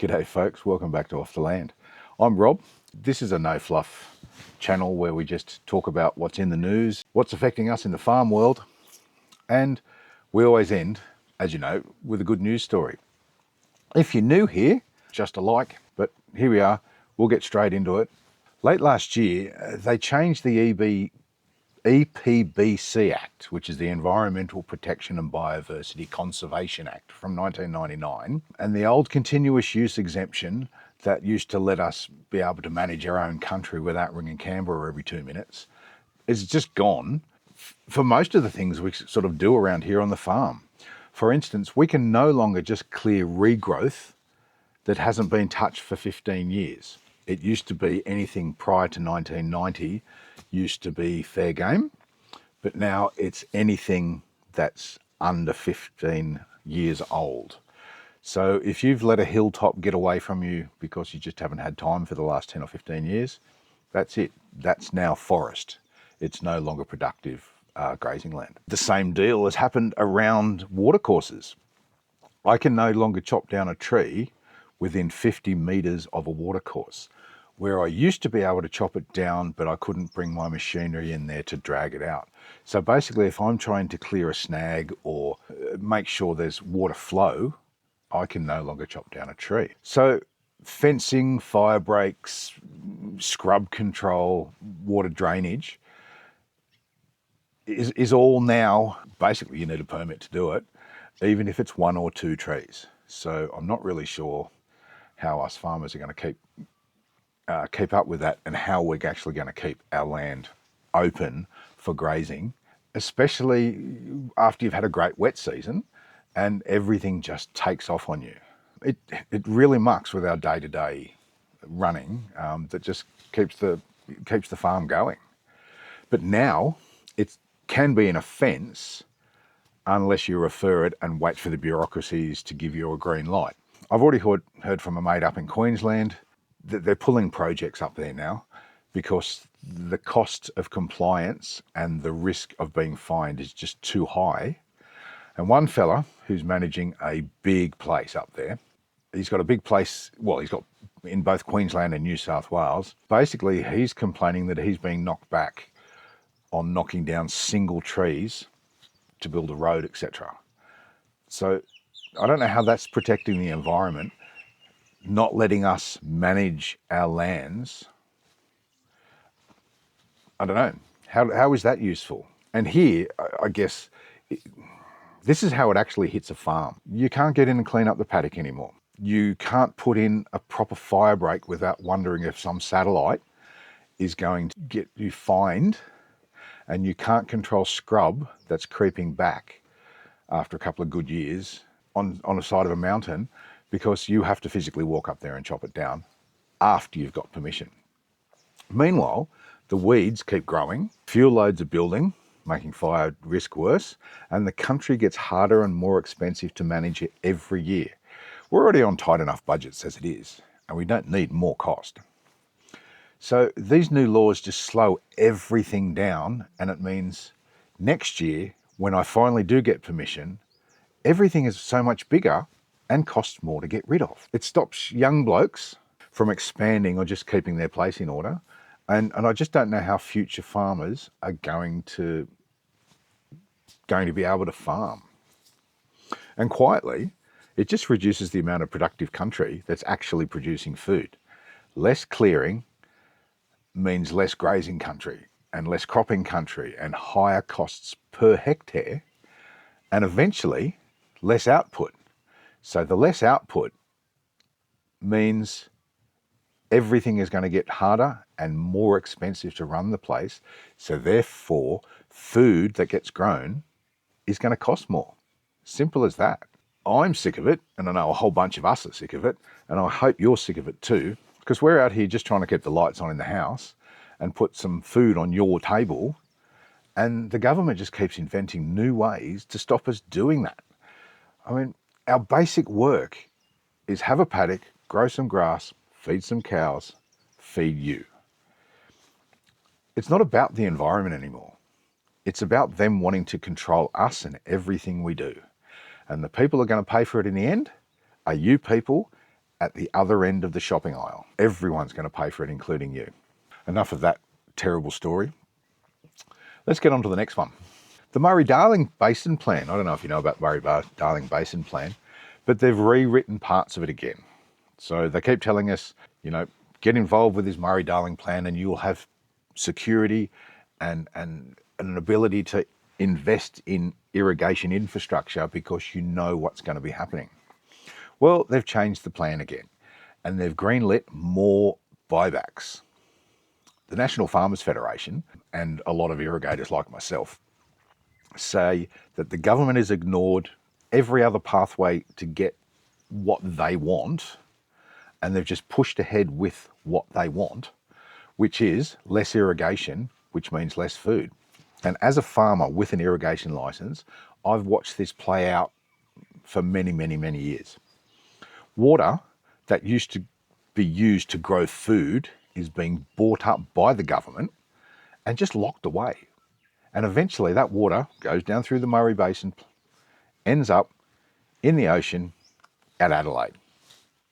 G'day folks, welcome back to Off the Land. I'm Rob. This is a no fluff channel where we just talk about what's in the news, what's affecting us in the farm world, and we always end, as you know, with a good news story. If you're new here, just a like, but here we are, we'll get straight into it. Late last year, they changed the EPBC Act, which is the Environmental Protection and Biodiversity Conservation Act from 1999, and the old continuous use exemption that used to let us be able to manage our own country without ringing Canberra every 2 minutes is just gone for most of the things we sort of do around here on the farm. For instance, we can no longer just clear regrowth that hasn't been touched for 15 years. It used to be anything prior to 1990 used to be fair game, but now it's anything that's under 15 years old. So if you've let a hilltop get away from you because you just haven't had time for the last 10 or 15 years, that's it. That's now forest. It's no longer productive grazing land. The same deal has happened around watercourses. I can no longer chop down a tree within 50 metres of a watercourse, where I used to be able to chop it down, but I couldn't bring my machinery in there to drag it out. So basically, if I'm trying to clear a snag or make sure there's water flow, I can no longer chop down a tree. So fencing, fire breaks, scrub control, water drainage is all now, basically you need a permit to do it, even if it's 1 or 2 trees. So I'm not really sure how us farmers are going to keep up with that, and how we're actually going to keep our land open for grazing, especially after you've had a great wet season and everything just takes off on you. It really mucks with our day-to-day running that just keeps the farm going. But now it can be an offence unless you refer it and wait for the bureaucracies to give you a green light. I've already heard from a mate up in Queensland that they're pulling projects up there now because the cost of compliance and the risk of being fined is just too high. And one fella who's managing a big place up there, he's got a big place, well, he's got in both Queensland and New South Wales. Basically, he's complaining that he's being knocked back on knocking down single trees to build a road, etc. So I don't know how that's protecting the environment, not letting us manage our lands. I don't know. How is that useful? And here, I guess, this is how it actually hits a farm. You can't get in and clean up the paddock anymore. You can't put in a proper fire break without wondering if some satellite is going to get you fined, and you can't control scrub that's creeping back after a couple of good years on the side of a mountain, because you have to physically walk up there and chop it down after you've got permission. Meanwhile, the weeds keep growing, fuel loads are building, making fire risk worse, and the country gets harder and more expensive to manage it every year. We're already on tight enough budgets as it is, and we don't need more cost. So these new laws just slow everything down, and it means next year, when I finally do get permission, everything is so much bigger and costs more to get rid of. It stops young blokes from expanding or just keeping their place in order. And I just don't know how future farmers are going to be able to farm. And quietly, it just reduces the amount of productive country that's actually producing food. Less clearing means less grazing country and less cropping country and higher costs per hectare, and eventually less output. So the less output means everything is going to get harder and more expensive to run the place. So therefore, food that gets grown is going to cost more. Simple as that. I'm sick of it, and I know a whole bunch of us are sick of it, and I hope you're sick of it too, because we're out here just trying to keep the lights on in the house and put some food on your table, and the government just keeps inventing new ways to stop us doing that. I mean, our basic work is have a paddock, grow some grass, feed some cows, feed you. It's not about the environment anymore. It's about them wanting to control us and everything we do. And the people who are going to pay for it in the end are you people at the other end of the shopping aisle. Everyone's going to pay for it, including you. Enough of that terrible story. Let's get on to the next one. The Murray-Darling Basin Plan. I don't know if you know about the Murray-Darling Basin Plan, but they've rewritten parts of it again. So they keep telling us, get involved with this Murray-Darling Plan and you will have security and an ability to invest in irrigation infrastructure because you know what's going to be happening. Well, they've changed the plan again and they've greenlit more buybacks. The National Farmers Federation and a lot of irrigators like myself say that the government has ignored every other pathway to get what they want, and they've just pushed ahead with what they want, which is less irrigation, which means less food. And as a farmer with an irrigation license, I've watched this play out for many, many, many years. Water that used to be used to grow food is being bought up by the government and just locked away. And eventually that water goes down through the Murray Basin, ends up in the ocean at Adelaide.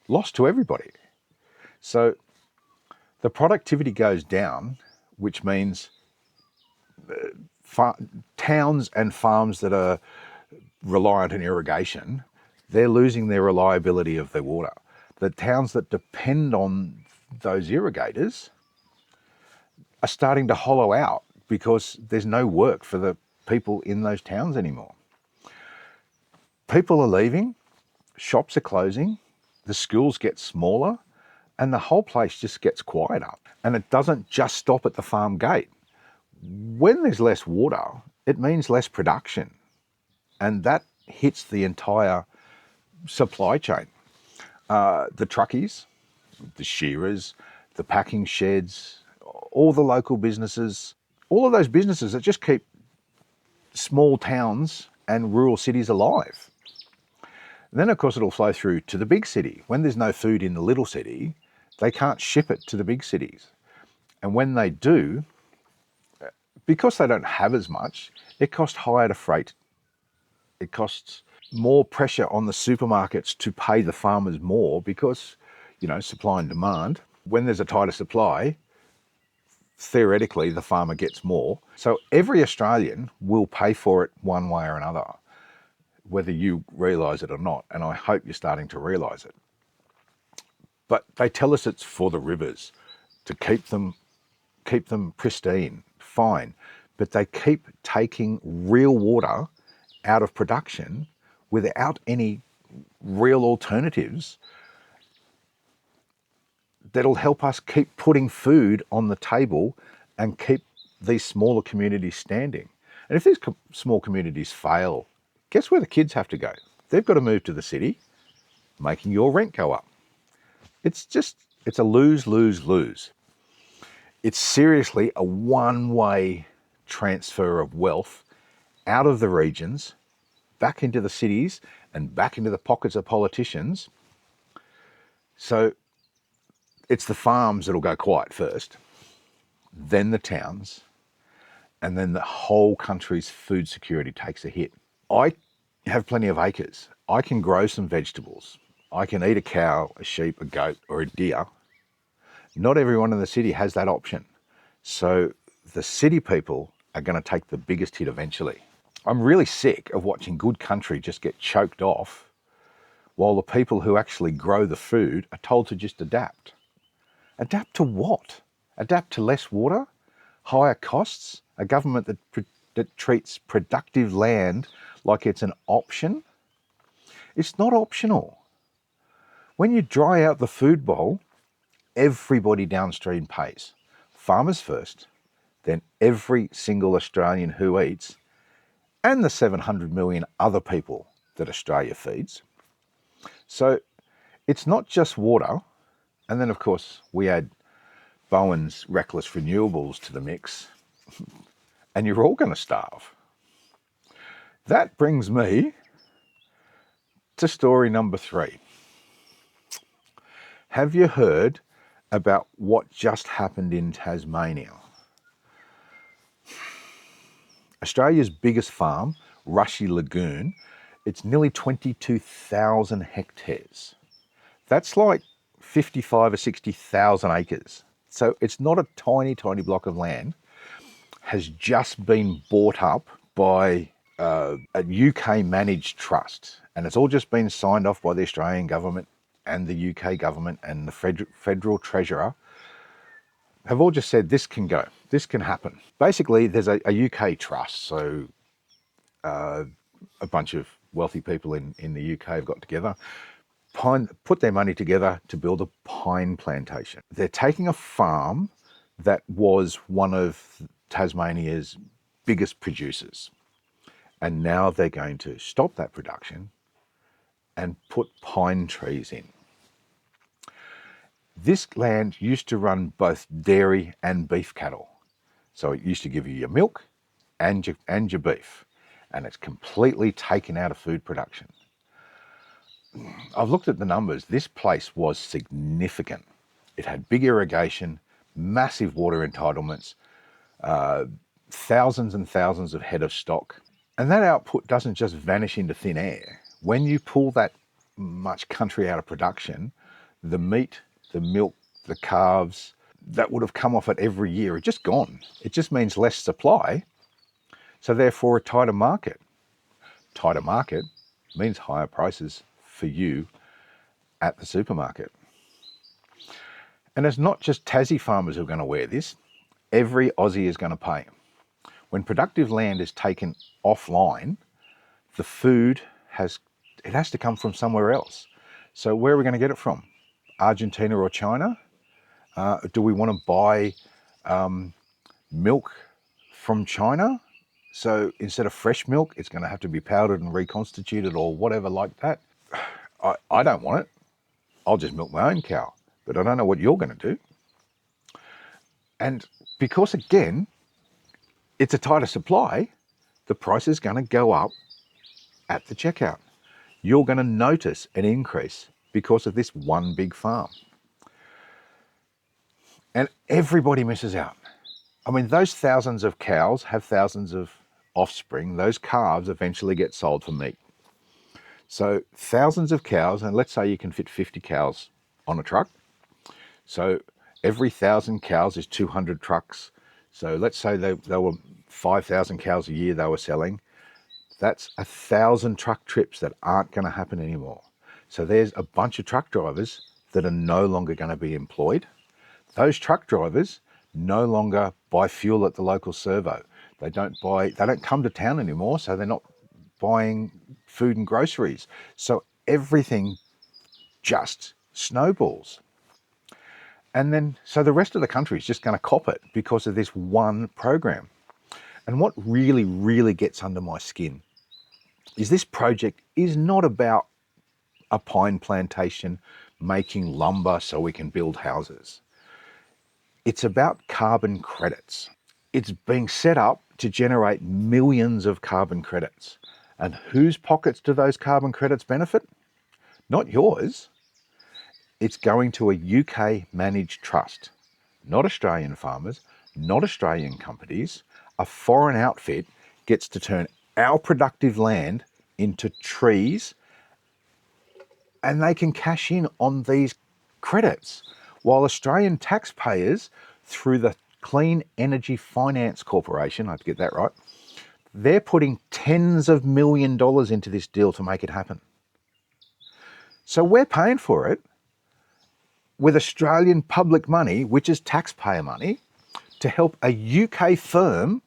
Lost to everybody. So the productivity goes down, which means towns and farms that are reliant on irrigation, they're losing their reliability of their water. The towns that depend on those irrigators are starting to hollow out because there's no work for the people in those towns anymore. People are leaving, shops are closing, the schools get smaller, and the whole place just gets quieter. And it doesn't just stop at the farm gate. When there's less water, it means less production. And that hits the entire supply chain. The truckies, the shearers, the packing sheds, all the local businesses, all of those businesses that just keep small towns and rural cities alive. And then, of course, it'll flow through to the big city. When there's no food in the little city, they can't ship it to the big cities. And when they do, because they don't have as much, it costs higher to freight. It costs more pressure on the supermarkets to pay the farmers more because, supply and demand. When there's a tighter supply, theoretically, the farmer gets more. So every Australian will pay for it one way or another, whether you realise it or not. And I hope you're starting to realise it. But they tell us it's for the rivers, to keep them pristine, fine. But they keep taking real water out of production without any real alternatives that'll help us keep putting food on the table and keep these smaller communities standing. And if these small communities fail, guess where the kids have to go? They've got to move to the city, making your rent go up. It's a lose, lose, lose. It's seriously a one-way transfer of wealth out of the regions, back into the cities and back into the pockets of politicians. So it's the farms that'll go quiet first, then the towns, and then the whole country's food security takes a hit. I have plenty of acres. I can grow some vegetables. I can eat a cow, a sheep, a goat, or a deer. Not everyone in the city has that option. So the city people are going to take the biggest hit eventually. I'm really sick of watching good country just get choked off while the people who actually grow the food are told to just adapt. Adapt to what? Adapt to less water? Higher costs? A government that treats productive land like it's an option? It's not optional. When you dry out the food bowl, everybody downstream pays. Farmers first, then every single Australian who eats, and the 700 million other people that Australia feeds. So it's not just water. And then, of course, we add Bowen's reckless renewables to the mix, and you're all going to starve. That brings me to story number 3. Have you heard about what just happened in Tasmania? Australia's biggest farm, Rushy Lagoon, it's nearly 22,000 hectares. That's like 55 or 60,000 acres. So it's not a tiny, tiny block of land, has just been bought up by a UK managed trust. And it's all just been signed off by the Australian government and the UK government and the federal treasurer have all just said this can go, this can happen. Basically, there's a UK trust. So a bunch of wealthy people in the UK have got together, put their money together to build a pine plantation. They're taking a farm that was one of Tasmania's biggest producers. And now they're going to stop that production and put pine trees in. This land used to run both dairy and beef cattle. So it used to give you your milk and your beef. And it's completely taken out of food production. I've looked at the numbers. This place was significant. It had big irrigation, massive water entitlements, thousands and thousands of head of stock. And that output doesn't just vanish into thin air. When you pull that much country out of production, the meat, the milk, the calves, that would have come off it every year, it's just gone. It just means less supply. So therefore a tighter market. Tighter market means higher prices for you at the supermarket. And it's not just Tassie farmers who are going to wear this. Every Aussie is going to pay. When productive land is taken offline, the food has to come from somewhere else. So where are we going to get it from? Argentina or China? Do we want to buy milk from China? So instead of fresh milk, it's going to have to be powdered and reconstituted or whatever like that. I don't want it. I'll just milk my own cow, but I don't know what you're going to do. And because again, it's a tighter supply, the price is going to go up at the checkout. You're going to notice an increase because of this one big farm. And everybody misses out. I mean, those thousands of cows have thousands of offspring. Those calves eventually get sold for meat. So thousands of cows, and let's say you can fit 50 cows on a truck. So every 1,000 cows is 200 trucks. So let's say they were 5,000 cows a year they were selling. That's 1,000 truck trips that aren't going to happen anymore. So there's a bunch of truck drivers that are no longer going to be employed. Those truck drivers no longer buy fuel at the local servo. They don't come to town anymore, so they're not buying food and groceries. So everything just snowballs. And then, so the rest of the country is just going to cop it because of this one program. And what really, really gets under my skin is this project is not about a pine plantation making lumber so we can build houses. It's about carbon credits. It's being set up to generate millions of carbon credits. And whose pockets do those carbon credits benefit? Not yours. It's going to a UK managed trust, not Australian farmers, not Australian companies. A foreign outfit gets to turn our productive land into trees, and they can cash in on these credits, while Australian taxpayers, through the Clean Energy Finance Corporation, I have to get that right, they're putting tens of $millions into this deal to make it happen. So we're paying for it with Australian public money, which is taxpayer money, to help a UK firm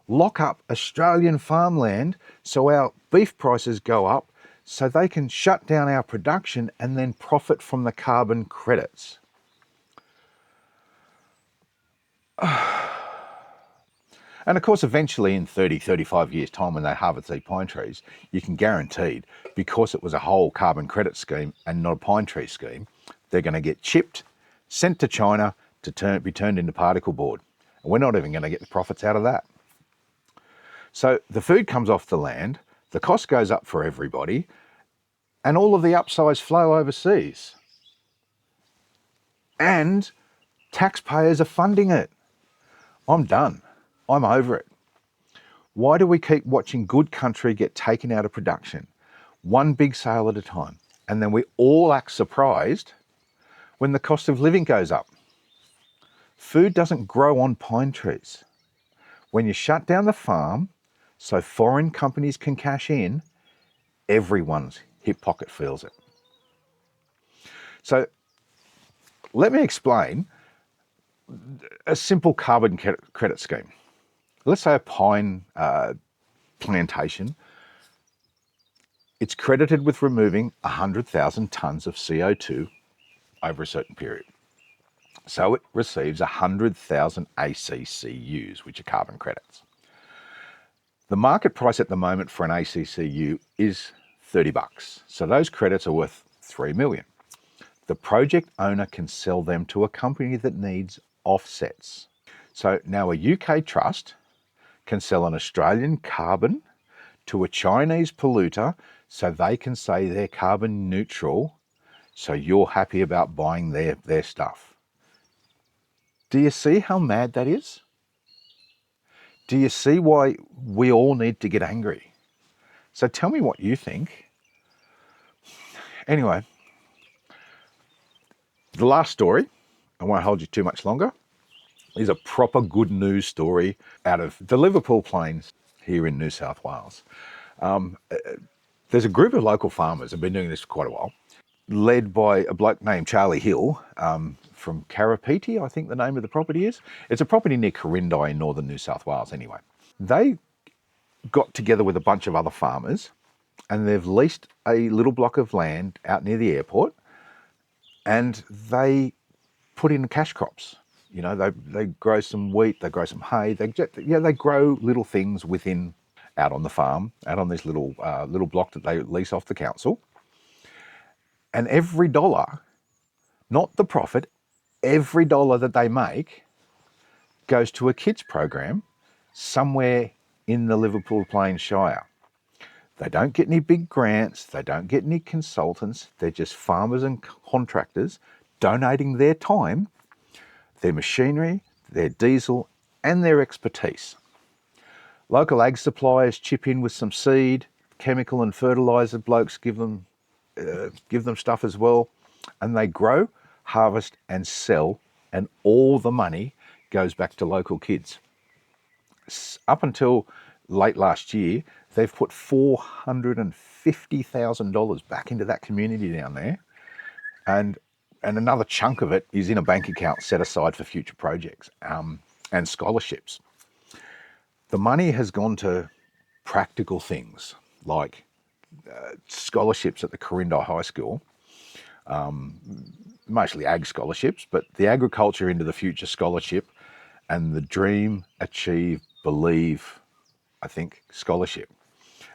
lock up Australian farmland so our beef prices go up, so they can shut down our production and then profit from the carbon credits. And of course, eventually in 30, 35 years' time, when they harvest these pine trees, you can guarantee, because it was a whole carbon credit scheme and not a pine tree scheme, they're going to get chipped, sent to China to be turned into particle board. And we're not even going to get the profits out of that. So the food comes off the land, the cost goes up for everybody, and all of the upsides flow overseas. And taxpayers are funding it. I'm done. I'm over it. Why do we keep watching good country get taken out of production? One big sale at a time. And then we all act surprised when the cost of living goes up. Food doesn't grow on pine trees. When you shut down the farm so foreign companies can cash in, everyone's hip pocket feels it. So let me explain a simple carbon credit scheme. Let's say a pine plantation, it's credited with removing 100,000 tonnes of CO2 over a certain period. So it receives 100,000 ACCUs, which are carbon credits. The market price at the moment for an ACCU is $30. So those credits are worth 3 million. The project owner can sell them to a company that needs offsets. So now a UK trust can sell an Australian carbon to a Chinese polluter so they can say they're carbon neutral, so you're happy about buying their stuff. Do you see how mad that is? Do you see why we all need to get angry? So tell me what you think. Anyway, the last story, I won't hold you too much longer, is a proper good news story out of the Liverpool Plains here in New South Wales. There's a group of local farmers who've been doing this for quite a while, led by a bloke named Charlie Hill from Karapiti, I think the name of the property is. It's a property near Corindi in northern New South Wales anyway. They got together with a bunch of other farmers and they've leased a little block of land out near the airport and they put in cash crops. You know, they grow some wheat, they grow some hay, they grow little things out on the farm, out on this little block that they lease off the council. And every dollar, not the profit, every dollar that they make goes to a kids program somewhere in the Liverpool Plains Shire. They don't get any big grants, they don't get any consultants, they're just farmers and contractors donating their time, their machinery, their diesel and their expertise. Local ag suppliers chip in with some seed, chemical and fertiliser blokes give them stuff as well, and they grow, harvest and sell, and all the money goes back to local kids. Up until late last year, they've put $450,000 back into that community down there, and another chunk of it is in a bank account set aside for future projects and scholarships. The money has gone to practical things like scholarships at the Corindi High School, mostly ag scholarships, but the Agriculture into the Future scholarship and the Dream, Achieve, Believe, I think, scholarship.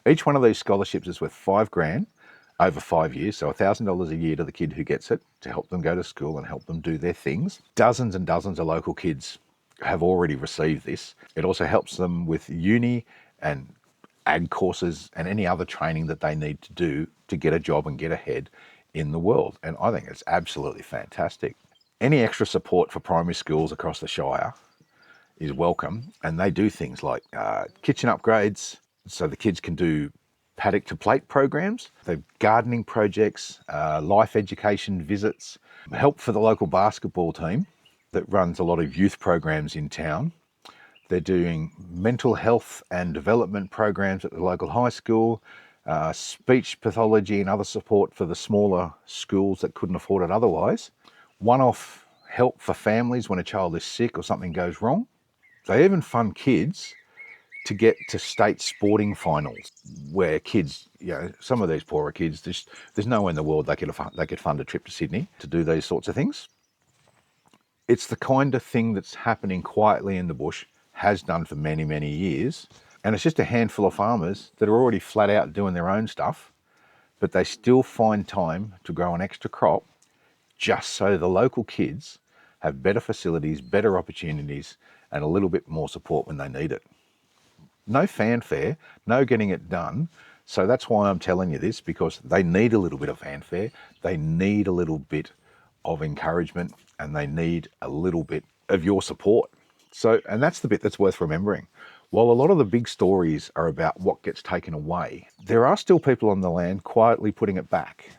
Each one of these scholarships is worth $5,000 over 5 years, so $1,000 a year to the kid who gets it to help them go to school and help them do their things. Dozens and dozens of local kids have already received this. It also helps them with uni and ag courses and any other training that they need to do to get a job and get ahead in the world. And I think it's absolutely fantastic. Any extra support for primary schools across the Shire is welcome. And they do things like kitchen upgrades so the kids can do paddock to plate programs, the gardening projects, life education visits, help for the local basketball team that runs a lot of youth programs in town. They're doing mental health and development programs at the local high school, speech pathology and other support for the smaller schools that couldn't afford it otherwise. One-off help for families when a child is sick or something goes wrong. They even fund kids to get to state sporting finals where kids, some of these poorer kids, there's nowhere in the world they could fund a trip to Sydney to do these sorts of things. It's the kind of thing that's happening quietly in the bush, has done for many, many years. And it's just a handful of farmers that are already flat out doing their own stuff, but they still find time to grow an extra crop just so the local kids have better facilities, better opportunities, and a little bit more support when they need it. No fanfare, no getting it done. So that's why I'm telling you this, because they need a little bit of fanfare, they need a little bit of encouragement, and they need a little bit of your support. So, and that's the bit that's worth remembering. While a lot of the big stories are about what gets taken away, there are still people on the land quietly putting it back.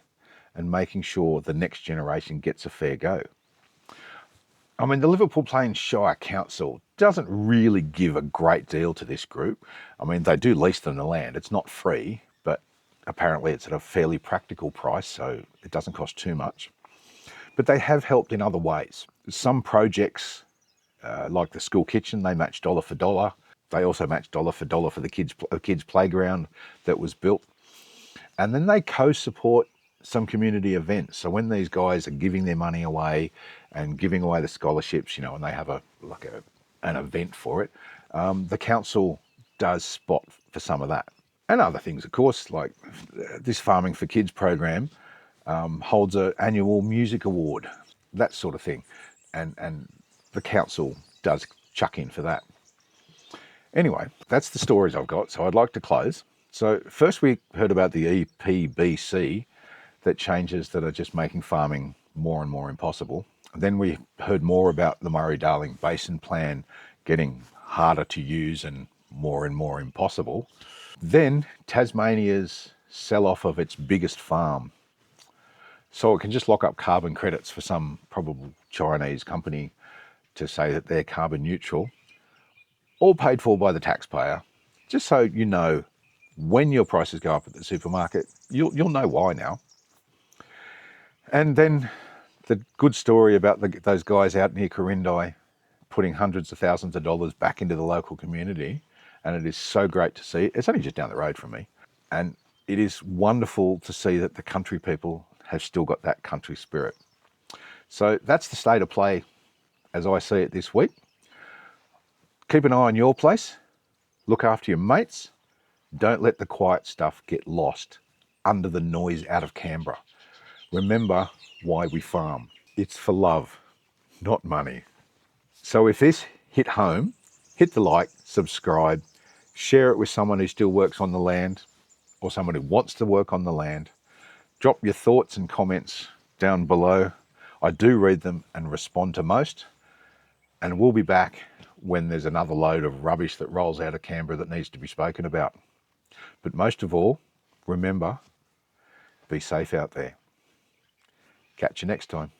and making sure the next generation gets a fair go. I mean, the Liverpool Plains Shire Council doesn't really give a great deal to this group. I mean, they do lease them the land. It's not free, but apparently it's at a fairly practical price, so it doesn't cost too much. But they have helped in other ways. Some projects, like the school kitchen, they match dollar for dollar. They also match dollar for dollar for the kids' playground that was built. And then they co-support some community events. So when these guys are giving their money away and giving away the scholarships, you know, and they have an event for it, the council does spot for some of that. And other things, of course, like this Farming for Kids program holds an annual music award, that sort of thing. And the council does chuck in for that. Anyway, that's the stories I've got, so I'd like to close. So first we heard about the EPBC, that changes that are just making farming more and more impossible. Then we heard more about the Murray-Darling Basin Plan getting harder to use and more impossible. Then Tasmania's sell-off of its biggest farm. So it can just lock up carbon credits for some probable Chinese company to say that they're carbon neutral, all paid for by the taxpayer. Just so you know, when your prices go up at the supermarket, you'll know why now. And then the good story about those guys out near Corindai putting hundreds of thousands of dollars back into the local community. And it is so great to see. It's only just down the road from me. And it is wonderful to see that the country people have still got that country spirit. So that's the state of play as I see it this week. Keep an eye on your place. Look after your mates. Don't let the quiet stuff get lost under the noise out of Canberra. Remember why we farm. It's for love, not money. So if this hit home, hit the like, subscribe, share it with someone who still works on the land or someone who wants to work on the land. Drop your thoughts and comments down below. I do read them and respond to most. And we'll be back when there's another load of rubbish that rolls out of Canberra that needs to be spoken about. But most of all, remember, be safe out there. Catch you next time.